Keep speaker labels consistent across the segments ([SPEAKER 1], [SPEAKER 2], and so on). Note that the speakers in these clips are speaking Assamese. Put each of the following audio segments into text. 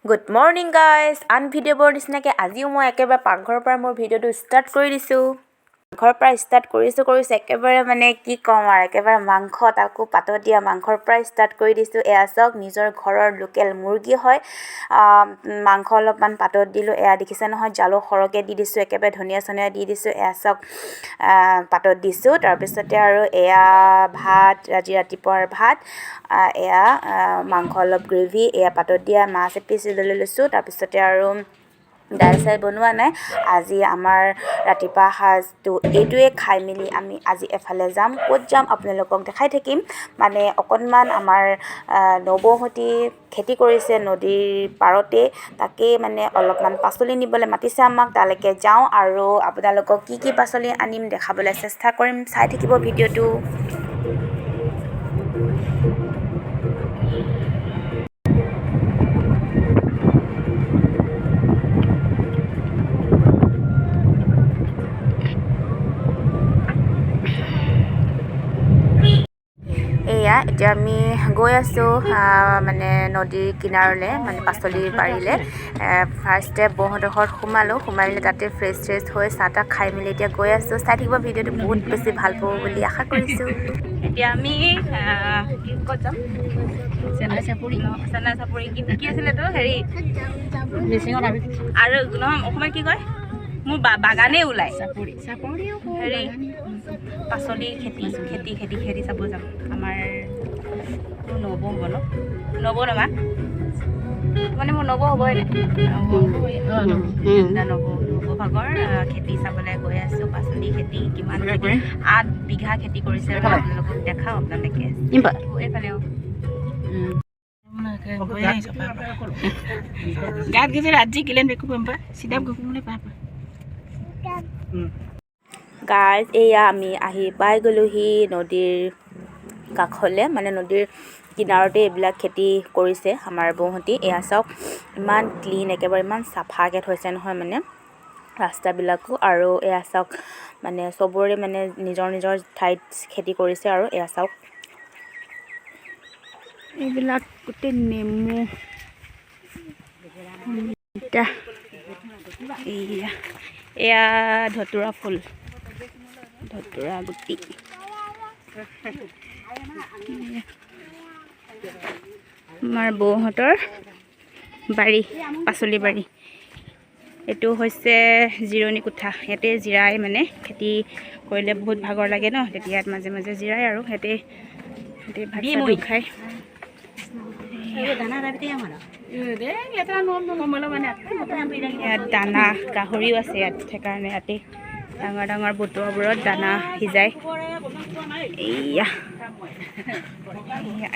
[SPEAKER 1] গুড মৰ্ণিং গাইজ আন ভিডিঅ'বোৰ নিচিনাকৈ আজিও মই একেবাৰে পাকঘৰৰ পৰা মোৰ ভিডিঅ'টো ষ্টাৰ্ট কৰি দিছোঁ ঘৰৰ পৰা ষ্টাৰ্ট কৰিছোঁ একেবাৰে মানে কি ক'ম আৰু একেবাৰে মাংস তাকো পাতত দিয়া মাংসৰ পৰা ষ্টাৰ্ট কৰি দিছোঁ এয়া চাওক নিজৰ ঘৰৰ লোকেল মুৰ্গী হয় মাংস অলপমান পাতত দিলোঁ এয়া দেখিছে নহয় জালুক সৰহকৈ দি দিছোঁ একেবাৰে ধনিয়া চনিয়া দি দিছোঁ এয়া চাওক পাতত দিছোঁ তাৰপিছতে আৰু এয়া ভাত আজি ৰাতিপুৱাৰ ভাত এয়া মাংস অলপ গ্ৰেভি এয়া পাতত দিয়া মাছ এপিচ লৈ লৈছোঁ তাৰপিছতে আৰু দাইল চাই বনোৱা নাই আজি আমাৰ ৰাতিপুৱা সাজটো এইটোৱে খাই মেলি আমি আজি এফালে যাম ক'ত যাম আপোনালোকক দেখাই থাকিম মানে অকণমান আমাৰ নবৌহঁতি খেতি কৰিছে নদীৰ পাৰতে তাকেই মানে অলপমান পাচলি নিবলৈ মাতিছে আমাক তালৈকে যাওঁ আৰু আপোনালোকক কি পাচলি আনিম দেখাবলৈ চেষ্টা কৰিম চাই থাকিব ভিডিঅ'টো এতিয়া আমি গৈ আছোঁ মানে নদীৰ কিনাৰলৈ মানে পাচলিৰ বাৰীলৈ ফাৰ্ষ্টে বৌহঁতৰ ঘৰত সোমাই মেলি তাতে ফ্ৰেছ হৈ চাহ তাহ খাই মেলি এতিয়া গৈ আছোঁ চাই থাকিব ভিডিঅ'টো বহুত বেছি ভাল পাব বুলি আশা কৰিছোঁ এতিয়া আমি ক'ত যাম চেনাই চাপৰি কি আছিলে তো হেৰি আৰু নহয় অসমীয়াত কি কয় মোৰ বাগানেই ওলাই হেৰি পাচলি খেতি চাব যাম আমাৰ নবৌ হ'ব নবৌ নমা মানে মোৰ নবৌ হ'বই নবৌ ভাগৰ খেতি চাবলৈ গৈ আছোঁ পাচলি খেতি কিমান 8 বিঘা খেতি কৰিছে আৰু আপোনালোকক দেখাওঁ আপোনালোকে এইফালেও গাত গৈছে আজি কিলেন বেকু পাম্পা চিধাপ গপু মানে পাপা গাইজ এয়া আমি আহি পাই গ'লোহি নদীৰ কাষলৈ মানে নদীৰ কিনাৰতে এইবিলাক খেতি কৰিছে আমাৰ বৌহঁতি এয়া চাওক ইমান ক্লিন একেবাৰে ইমান চাফাকৈ থৈছে নহয় মানে ৰাস্তাবিলাকো আৰু এয়া চাওক মানে চবৰে মানে নিজৰ ঠাইত খেতি কৰিছে আৰু এয়া চাওক এইবিলাক গোটেই নেমু এয়া ধতুৰা ফুল ধতুৰা গুটি আমাৰ বৌহঁতৰ বাৰী পাচলি বাৰী এইটো হৈছে জিৰণি কোঠা ইয়াতে জিৰাই মানে খেতি কৰিলে বহুত ভাগৰ লাগে ন তেতিয়া ইয়াত মাজে মাজে জিৰাই আৰু ইয়াতে ভাত খায় ইয়াত দানা গাহৰিও আছে ইয়াত সেইকাৰণে ইয়াতে ডাঙৰ বটুৱাবোৰত দানা সিজাই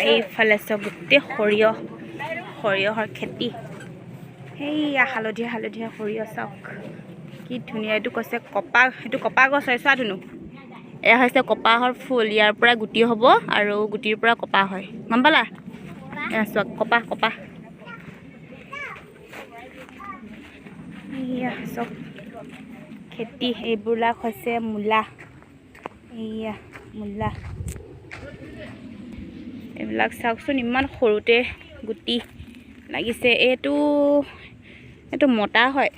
[SPEAKER 1] এইফালে চব গোটেই সৰিয়হৰ খেতি সেইয়া হালধীয়া সৰিয়হ চাওক কি ধুনীয়া এইটো কৈছে এইটো কপা গছ হয় চোৱা ধুনু এয়া হৈছে কপাহৰ ফুল ইয়াৰ পৰা গুটি হ'ব আৰু গুটিৰ পৰা কপা হয় গম পালা এয়া চাওক কপা এয়া চব খেতি এইবিলাক হৈছে মূলা এইবিলাক চাওকচোন ইমান সৰুতে গুটি লাগিছে এইটো মতা হয়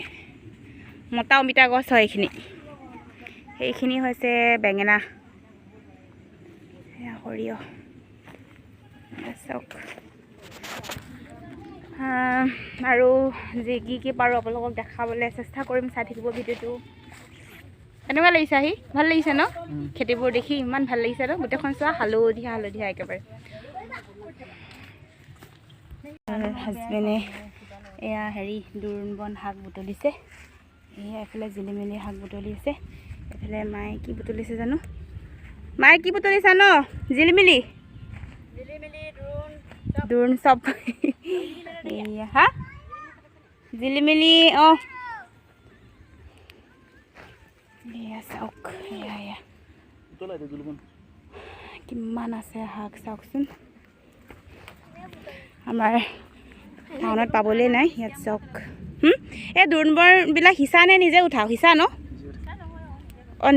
[SPEAKER 1] মতা অমিতা গছ হয় সেইখিনি হৈছে বেঙেনা সৰিয়হ চাওক আৰু যি কি পাৰোঁ আপোনালোকক দেখাবলৈ চেষ্টা কৰিম চাই থাকিব ভিডিঅ'টো কেনেকুৱা লাগিছে আহি ভাল লাগিছে ন খেতিবোৰ দেখি ইমান ভাল লাগিছে ন গোটেইখন চোৱা হালধীয়া একেবাৰে হাজবেণ্ডে এয়া হেৰি দোৰোণ শাক বুটলিছে এয়া এফালে জিলিমিলি শাক বুটলি আছে এফালে মায়ে কি বুটলিছে জানো মায়ে কি বুটলিছা ন জিলিমিলি দোৰোণ চব এয়া হা জিলিমিলি এয়া চাওক এয়া কিমান আছে শাক চাওকচোন আমাৰ টাউনত পাবলৈ নাই ইয়াত চাওক এই দোৰোণবোৰবিলাক সিঁচা নে নিজে উঠা সিঁচা ন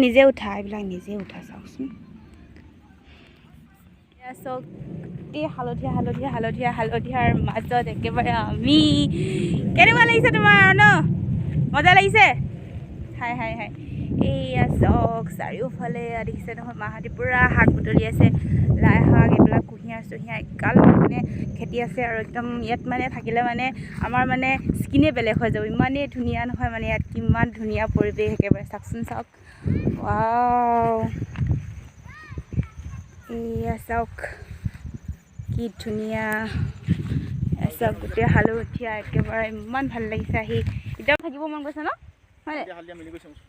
[SPEAKER 1] নিজে উঠা এইবিলাক নিজে উঠা চাওকচোন চক এই হালধীয়াৰ মাজত একেবাৰে আমি কেনেকুৱা লাগিছে তোমাৰ ন মজা লাগিছে হাই এইয়া চক চাৰিওফালে দেখিছে নহয় মাহঁতে পূৰা শাক বুটলি আছে লাই শাক এইবিলাক কুঁহিয়াৰ এগাল মানে খেতি আছে আৰু একদম ইয়াত মানে থাকিলে মানে আমাৰ মানে স্কিনে বেলেগ হৈ যাব ইমানেই ধুনীয়া নহয় মানে ইয়াত কিমান ধুনীয়া পৰিৱেশ একেবাৰে চাওকচোন চাওক ৱাও এইয়া চাওক কি ধুনীয়া চাওক গোটেই হালধীয়া একেবাৰে ইমান ভাল লাগিছে আহি এতিয়াও থাকিব মন গৈছে ন হয়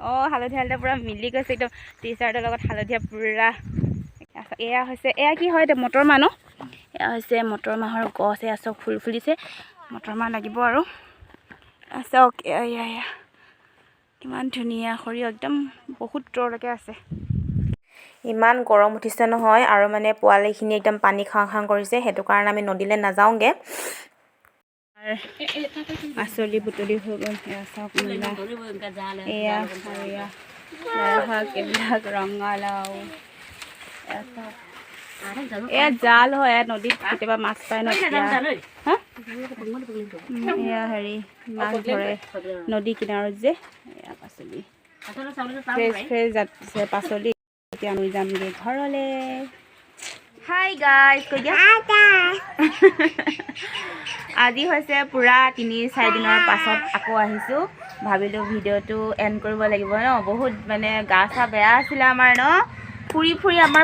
[SPEAKER 1] অঁ হালধীয়া পূৰা মিলি গৈছে একদম টি চাৰ্টৰ লগত হালধীয়া পূৰা এয়া হৈছে এয়া কি হয় এতিয়া মটৰ মাহ ন এয়া হৈছে মটৰ মাহৰ গছ এয়া চাওক ফুল ফুলিছে মটৰ মাহ লাগিব আৰু চাওক এয়া কিমান ধুনীয়া সৰিয়হ একদম বহুত দূৰলৈকে আছে ইমান গৰম উঠিছে নহয় আৰু মানে পোৱালিখিনি একদম পানী খাওঁ কৰিছে সেইটো কাৰণে আমি নদীলৈ নাযাওঁগৈ পাচলি বুটলি হৈ গ'ল এয়া চাওক এয়া শাক এইবিলাক ৰঙালাও এয়া জাল হয় এয়া নদীত কেতিয়াবা মাছ পায় ন এয়া হেৰি মাছ ধৰে নদী কিনাৰত যে এয়া পাচলি ফ্ৰেছ যাচ্ছে পাচলি এতিয়া আমি যামগৈ ঘৰলৈ হাই গাইজ কৈ দিয়া আজি হৈছে পূৰা 3-4 দিনৰ পাছত আকৌ আহিছোঁ ভাবিলোঁ ভিডিঅ'টো এণ্ড কৰিব লাগিব ন বহুত মানে গা চা বেয়া আছিলে আমাৰ ন ফুৰি আমাৰ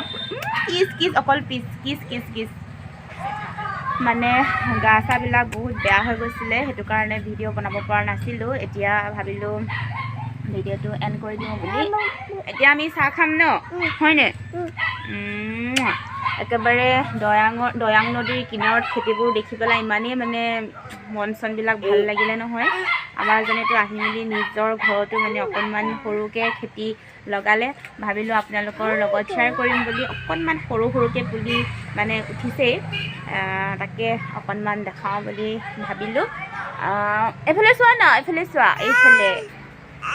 [SPEAKER 1] কিচ অকল কিচ মানে গা চাবিলাক বহুত বেয়া হৈ গৈছিলে সেইটো কাৰণে ভিডিঅ' বনাব পৰা নাছিলোঁ এতিয়া ভাবিলোঁ ভিডিঅ'টো এণ্ড কৰি দিওঁ বুলি এতিয়া আমি চাহ খাম ন হয়নে একেবাৰে দয়াং নদীৰ কিনাৰত খেতিবোৰ দেখি পেলাই ইমানেই মানে মন চনবিলাক ভাল লাগিলে নহয় আমাৰ যেনেতো আহি মেলি নিজৰ ঘৰতো মানে অকণমান সৰুকৈ খেতি লগালে ভাবিলোঁ আপোনালোকৰ লগত শ্বেয়াৰ কৰিম বুলি অকণমান সৰুকৈ পুলি মানে উঠিছেই তাকে অকণমান দেখাওঁ বুলি ভাবিলোঁ এইফালে চোৱা না এইফালে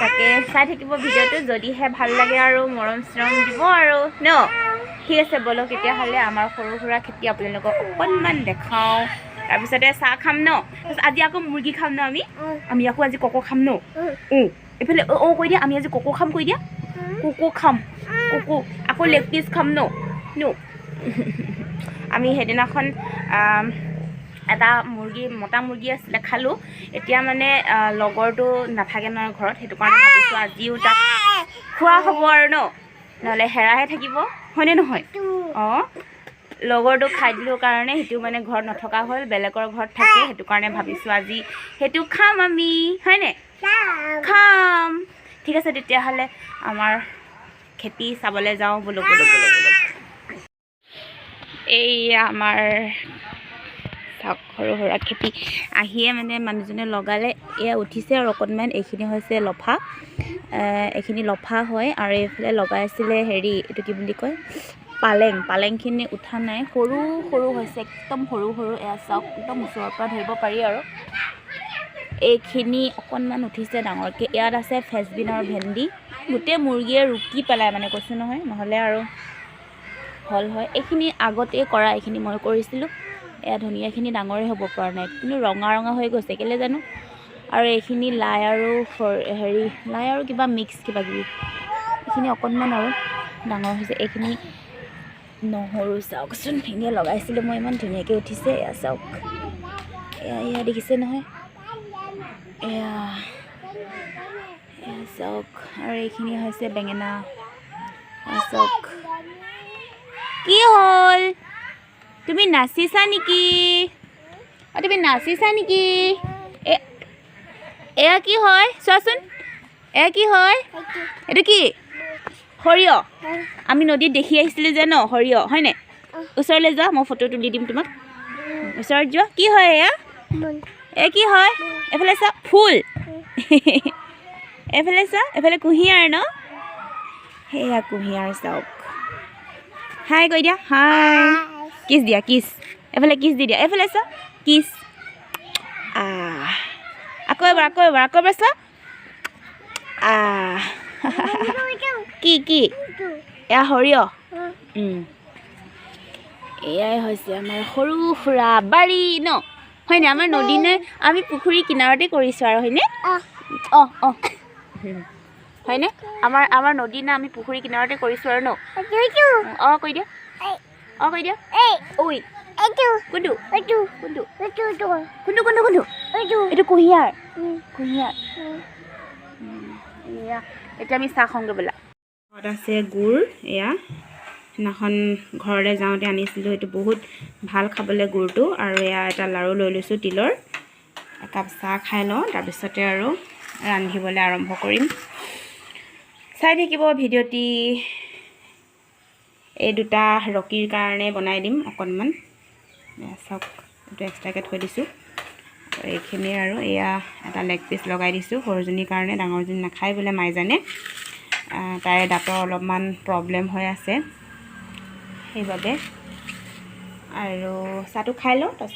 [SPEAKER 1] তাকে চাই থাকিব ভিডিঅ'টো যদিহে ভাল লাগে আৰু মৰম চৰম দিব আৰু ন ঠিক আছে বলক তেতিয়াহ'লে আমাৰ সৰু সুৰা খেতি আপোনালোকক অকণমান দেখাওঁ তাৰপিছতে চাহ খাম ন তাৰপিছত আজি আকৌ মুৰ্গী খাম ন আমি আকৌ আজি কক খাম ন এইফালে কৈ দিয়া আমি আজি কক খাম কৈ দিয়া কক খাম আকৌ লেগ পিচ খাম ন আমি সেইদিনাখন এটা মতা মুৰ্গী আছিলে খালোঁ এতিয়া মানে লগৰটো নাথাকে নহয় ঘৰত সেইটো কাৰণে ভাবিছোঁ আজিও তাক খোৱা হ'ব আৰু ন নহ'লে হেৰাহে থাকিব হয়নে নহয় অঁ লগৰটো খাই দিলোঁ কাৰণে সেইটো মানে ঘৰত নথকা হ'ল বেলেগৰ ঘৰত থাকে সেইটো কাৰণে ভাবিছোঁ আজি সেইটো খাম আমি হয়নে খাম ঠিক আছে তেতিয়াহ'লে আমাৰ খেতি চাবলৈ যাওঁ বলক এইয়া আমাৰ চাওক সৰু সুৰা খেতি আহিয়ে মানে মানুহজনে লগালে এয়া উঠিছে আৰু অকণমান এইখিনি হৈছে লফা এইখিনি লফা হয় আৰু এইফালে লগাইছিলে হেৰি এইটো কি বুলি কয় পালেংখিনি উঠা নাই সৰু হৈছে একদম সৰু এয়া চাওক একদম ওচৰৰ পৰা ধৰিব পাৰি আৰু এইখিনি অকণমান উঠিছে ডাঙৰকৈ ইয়াত আছে ফেচবিন আৰু ভেন্দি গোটেই মুৰ্গীয়ে ৰুকি পেলাই মানে কৈছোঁ নহয় নহ'লে আৰু হল হয় এইখিনি আগতেই কৰা এইখিনি মই কৰিছিলোঁ এয়া ধুনীয়াখিনি ডাঙৰে হ'ব পৰা নাই কিন্তু ৰঙা হৈ গৈছে কেলৈ জানো আৰু এইখিনি লাই আৰু কিবা মিক্স কিবাকিবি এইখিনি অকণমান আৰু ডাঙৰ হৈছে এইখিনি নহৰু চাওকচোন ভিনিয়ে লগাইছিলোঁ মই ইমান ধুনীয়াকৈ উঠিছে এয়া চাওক এয়া দেখিছে নহয় এয়া চাওক আৰু এইখিনি হৈছে বেঙেনা চাওক কি হ'ল তুমি নাচিছা নেকি এয়া কি হয় চোৱাচোন এয়া কি হয় এইটো কি সৰিয়হ আমি নদীত দেখি আহিছিলোঁ যে ন সৰিয়হ হয়নে ওচৰলৈ যোৱা মই ফটো তুলি দিম তোমাক ওচৰত যোৱা কি হয় এয়া কি হয় এইফালে চোৱা ফুল এইফালে চোৱা এইফালে কুঁহিয়াৰ ন সেয়া কুঁহিয়াৰ চাওক হাই কৈ দিয়া হাই কিছ দিয়া কিছ এইফালে কিছ দি দিয়া এইফালে চোৱা কিছ আকৌ এবাৰ চোৱা কি এয়া সৰিয়হ এয়াই হৈছে আমাৰ সৰু সুৰা বাৰী ন হয়নে আমাৰ নদী নে আমি পুখুৰী কিনাৰতে কৰিছোঁ আৰু হয়নে অঁ অঁ হয়নে আমাৰ নদী না আমি পুখুৰী কিনাৰতে কৰিছোঁ আৰু ন অঁ কৈ দিয়া অঁ কৈ দিয়া ঐ কোনটো এইটো কুঁহিয়াৰ এয়া এতিয়া আমি চাহ খাওঁগৈ বোলা ঘৰত আছে গুড় এয়া সেইদিনাখন ঘৰলৈ যাওঁতে আনিছিলোঁ এইটো বহুত ভাল খাবলৈ গুড়টো আৰু এয়া এটা লাড়ু লৈ লৈছোঁ তিলৰ একাপ চাহ খাই লওঁ তাৰপিছতে আৰু ৰান্ধিবলৈ আৰম্ভ কৰিম চাই থাকিব ভিডিঅ'টি এই দুটা ৰকিৰ কাৰণে বনাই দিম অকণমান চাওক এইটো এক্সট্ৰাকৈ থৈ দিছোঁ এইখিনি আৰু এয়া এটা লেগ পিচ লগাই দিছোঁ সৰুজনীৰ কাৰণে ডাঙৰজনী নাখায় বোলে মায়ে জানে তাইৰ দাঁতৰ অলপমান প্ৰব্লেম হৈ আছে সেইবাবে আৰু চাহটো খাই লওঁ তাৰপিছত